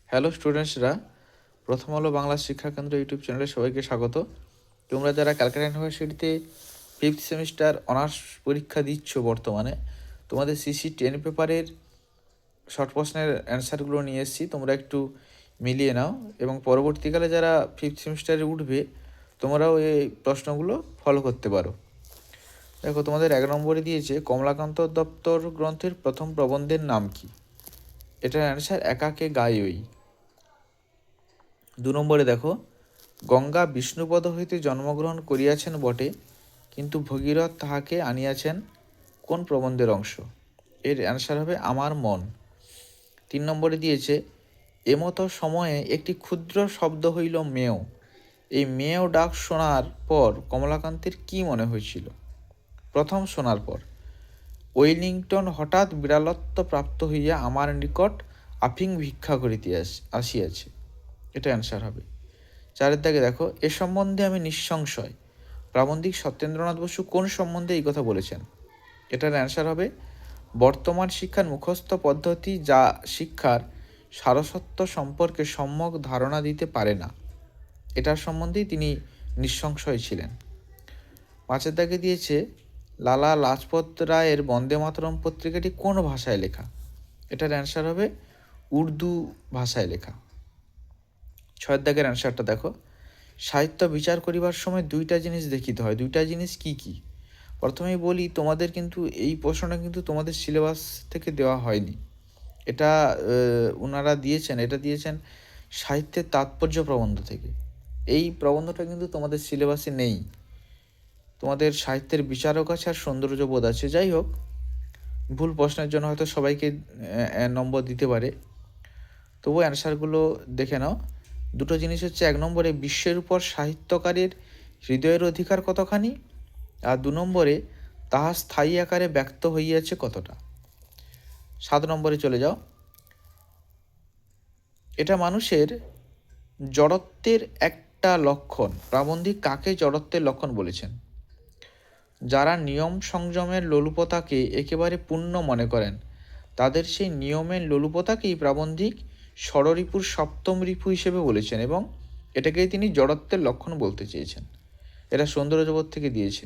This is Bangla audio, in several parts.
হ্যালো স্টুডেন্টসরা, প্রথম আলো বাংলা শিক্ষা কেন্দ্র ইউটিউব চ্যানেলে সবাইকে স্বাগত। তোমরা যারা ক্যালকাটা ইউনিভার্সিটিতে 5th সেমিস্টার অনার্স পরীক্ষা দিচ্ছ, বর্তমানে তোমাদের CC10 পেপারের শর্ট প্রশ্নের অ্যান্সারগুলো নিয়ে এসেছি, তোমরা একটু মিলিয়ে নাও এবং পরবর্তীকালে যারা 5th সেমিস্টারে উঠবে তোমরাও এই প্রশ্নগুলো ফলো করতে পারো। দেখো, তোমাদের 1 নম্বরে দিয়েছে কমলাকান্ত দত্তর গ্রন্থের প্রথম প্রবন্ধের নাম কি? এটার অ্যান্সার একাকে গায়ই। 2 নম্বরে দেখো, গঙ্গা বিষ্ণুপদ হইতে জন্মগ্রহণ করিয়াছেন বটে, কিন্তু ভগীরথ তাহাকে আনিয়াছেন কোন প্রবন্ধের অংশ? এর অ্যান্সার হবে আমার মন। 3 নম্বরে দিয়েছে এমতো সময়ে একটি ক্ষুদ্র শব্দ হইল মেও। এই মেও ডাক শোনার পর কমলাকান্তের কি মনে হয়েছিল? প্রথম শোনার পর ওয়েলিংটন হঠাৎ বিড়ালত্ব প্রাপ্ত হইয়া আমার নিকট আফিং ভিক্ষা করিতে আসিয়াছে। এটা অ্যান্সার হবে। 4 দাগে দেখো, এ সম্বন্ধে আমি নিঃসংশয়। প্রাবন্ধিক সত্যেন্দ্রনাথ বসু কোন সম্বন্ধে এই কথা বলেছেন? এটার অ্যান্সার হবে বর্তমান শিক্ষার মুখস্থ পদ্ধতি যা শিক্ষার সারসত্ব সম্পর্কে সম্যক ধারণা দিতে পারে না, এটার সম্বন্ধেই তিনি নিঃসংশয় ছিলেন। 5 দাগে দিয়েছে লালা লাজপত রায়ের বন্দে মাতরম পত্রিকাটি কোন ভাষায় লেখা? এটার অ্যান্সার হবে উর্দু ভাষায় লেখা। 6 দাগের অ্যান্সারটা দেখো, সাহিত্য বিচার করিবার সময় 2টা জিনিস দেখিতে হয়। 2টা জিনিস কি কি? প্রথমেই বলি, তোমাদের কিন্তু এই প্রশ্নটা কিন্তু তোমাদের সিলেবাস থেকে দেওয়া হয়নি। এটা ওনারা দিয়েছেন, এটা দিয়েছেন সাহিত্যের তাৎপর্য প্রবন্ধ থেকে। এই প্রবন্ধটা কিন্তু তোমাদের সিলেবাসে নেই। তোমাদের সাহিত্যের বিচারক আছে আর সৌন্দর্যবোধ আছে। যাই হোক, ভুল প্রশ্নের জন্য হয়তো সবাইকে নম্বর দিতে পারে, তবু অ্যান্সারগুলো দেখে নাও। 2টো জিনিস হচ্ছে, 1 নম্বরে বিশ্বের উপর সাহিত্যকারের হৃদয়ের অধিকার কতখানি, আর 2 নম্বরে তাহা স্থায়ী আকারে ব্যক্ত হইয়াছে কতটা। 7 নম্বরে চলে যাও। এটা মানুষের জড়ত্বের একটা লক্ষণ। প্রাবন্ধিক কাকে জড়ত্বের লক্ষণ বলেছেন? যারা নিয়ম সংযমের লোলুপতাকে একেবারে পূর্ণ মনে করেন, তাদের সেই নিয়মের লোলুপতাকেই প্রাবন্ধিক ষড়রিপুর সপ্তম রিপু হিসেবে বলেছেন এবং এটাকেই তিনি জড়ত্বের লক্ষণ বলতে চেয়েছেন। এটা সৌন্দর্যবোধ থেকে দিয়েছে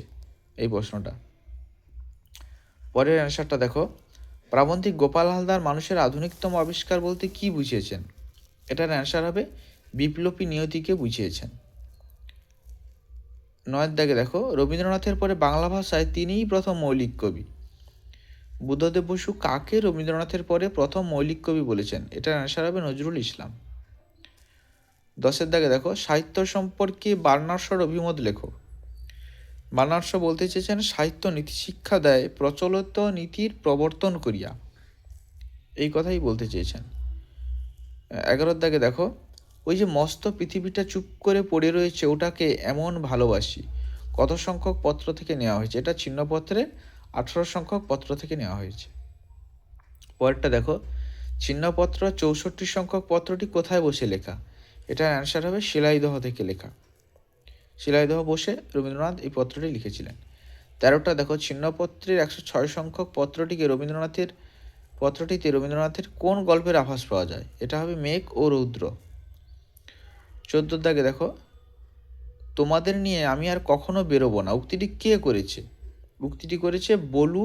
এই প্রশ্নটা। পরের অ্যান্সারটা দেখো, প্রাবন্ধিক গোপাল হালদার মানুষের আধুনিকতম আবিষ্কার বলতে কি বুঝিয়েছেন? এটার অ্যান্সার হবে বিপ্লবী নিয়তিকে বুঝিয়েছেন। 9 দাগে দেখো, রবীন্দ্রনাথের পরে বাংলা ভাষায় তিনিই প্রথম মৌলিক কবি। বুদ্ধদেব বসু কাকে রবীন্দ্রনাথের পরে প্রথম মৌলিক কবি বলেছেন? এটার অ্যান্সার হবে নজরুল ইসলাম। 10 দাগে দেখো, সাহিত্য সম্পর্কে বার্নার্স অভিমত লেখো। বার্নার্স বলতে চেয়েছেন সাহিত্য নীতি শিক্ষা দেয় প্রচলিত নীতির প্রবর্তন করিয়া, এই কথাই বলতে চেয়েছেন। 11 দাগে দেখো, ওই যে মস্ত পৃথিবীটা চুপ করে পড়ে রয়েছে ওটাকে এমন ভালোবাসি, কত সংখ্যক পত্র থেকে নেওয়া হয়েছে? এটা ছিন্নপত্রের 18 সংখ্যক পত্র থেকে নেওয়া হয়েছে। পরেরটা দেখো, ছিন্নপত্র 64 সংখ্যক পত্রটি কোথায় বসে লেখা? এটার অ্যান্সার হবে শিলাইদহ থেকে লেখা। শিলাইদহ বসে রবীন্দ্রনাথ এই পত্রটি লিখেছিলেন। 13টা দেখো, ছিন্নপত্রের 106 সংখ্যক পত্রটিতে রবীন্দ্রনাথের কোন গল্পের আভাস পাওয়া যায়? এটা হবে মেঘ ও রৌদ্র। 14 দাগে দেখো, তোমাদের নিয়ে আমি আর কখনো বেরোবো না, উক্তিটি কে করেছে? উক্তিটি করেছে বলু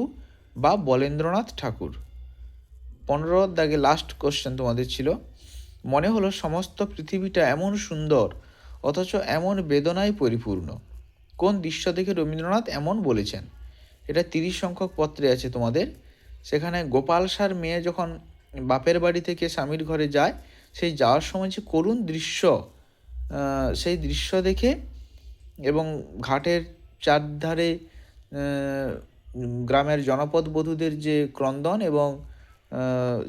বা বলেন্দ্রনাথ ঠাকুর। 15 দাগে লাস্ট কোশ্চেন তোমাদের ছিল, মনে হলো সমস্ত পৃথিবীটা এমন সুন্দর অথচ এমন বেদনায় পরিপূর্ণ, কোন দৃশ্য দেখে রবীন্দ্রনাথ এমন বলেছেন? এটা 30 সংখ্যক পত্রে আছে তোমাদের। সেখানে গোপাল সার মেয়ে যখন বাপের বাড়ি থেকে স্বামীর ঘরে যায়, সেই যাওয়ার সময় যে করুণ দৃশ্য, সেই দৃশ্য দেখে এবং ঘাটের চারধারে গ্রামের জনপদ বধূদের যে ক্রন্দন এবং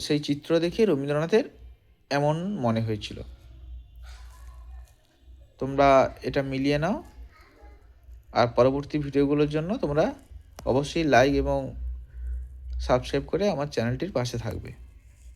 সেই চিত্র দেখে রবীন্দ্রনাথের এমন মনে হয়েছিল। তোমরা এটা মিলিয়ে নাও, আর পরবর্তী ভিডিওগুলোর জন্য তোমরা অবশ্যই লাইক এবং সাবস্ক্রাইব করে আমার চ্যানেলটির পাশে থাকবে।